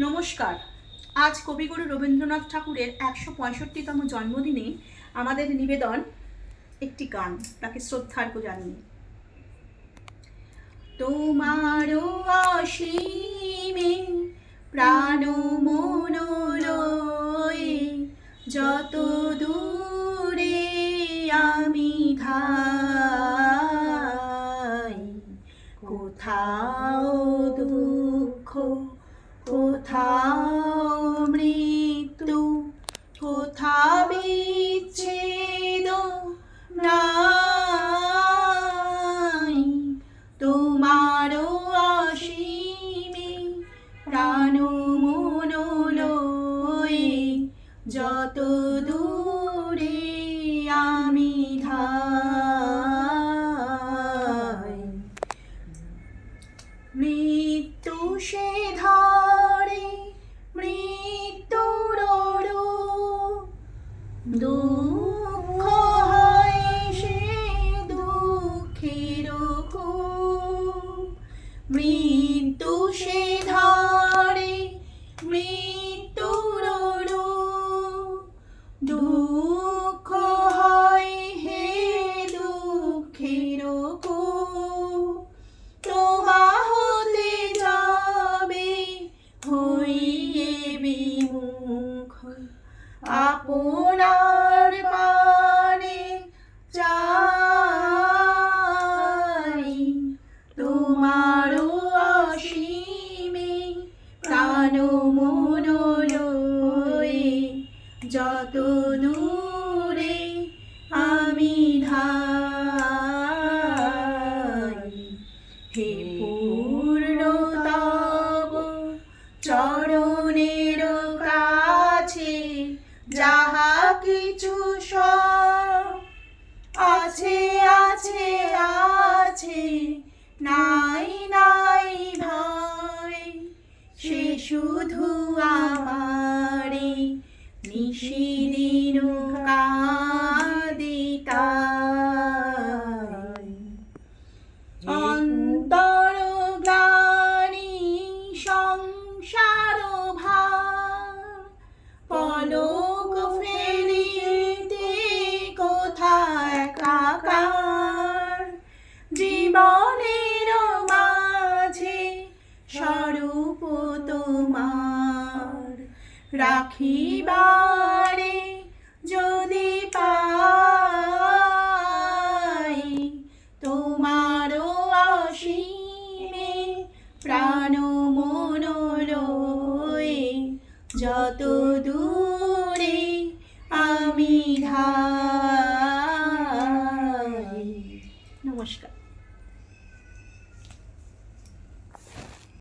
নমস্কার। আজ কবিগুরু রবীন্দ্রনাথ ঠাকুরের ১৬৫তম জন্মদিনে আমাদের নিবেদন একটি গান, তাকে শ্রদ্ধার্ঘ্য জানিয়ে। তোমারও অসীমে প্রাণ মন লয়ে যত দূরে আমি ধাই, কোথাও দুঃখ, কোথাও মৃত্যু, কোথা বিচ্ছেদ নাই। তোমারও অসীমে প্রাণ মন লয়ে যত দূরে আমি ধাই, মৃত্যু সে ধরে মৃত্যুর রূপ, দুঃখ হয় সে দুঃখের খুব। মৃত্যু সে ধরে মৃত্যুর রূপ, দুঃখ হয় হে দুঃখের খুব। তোমা হতে যাবে হইয়ে বিমুখ, আপনার পানে চাই। তোমারও অসীমে প্রাণ মন লয়ে যত দূরে আমি ধাই, হে পূর্ণতম চরণের কাছে যাহা কিছু সব আছে আছে আছে, নাই নাই ভয়, সে শুধু আমারে নিশিদিন কাঁদিতাই। অন্তর গ্লানি সংসার ভার, পলক ফেলিতে কোথা একাকার। জীবনের মাঝে স্বরূপ তোমার রাখিবারে যদি পাই, তোমারও অসীমে প্রাণ মন লয়ে যত দূরে আমি ধাই। নমস্কার।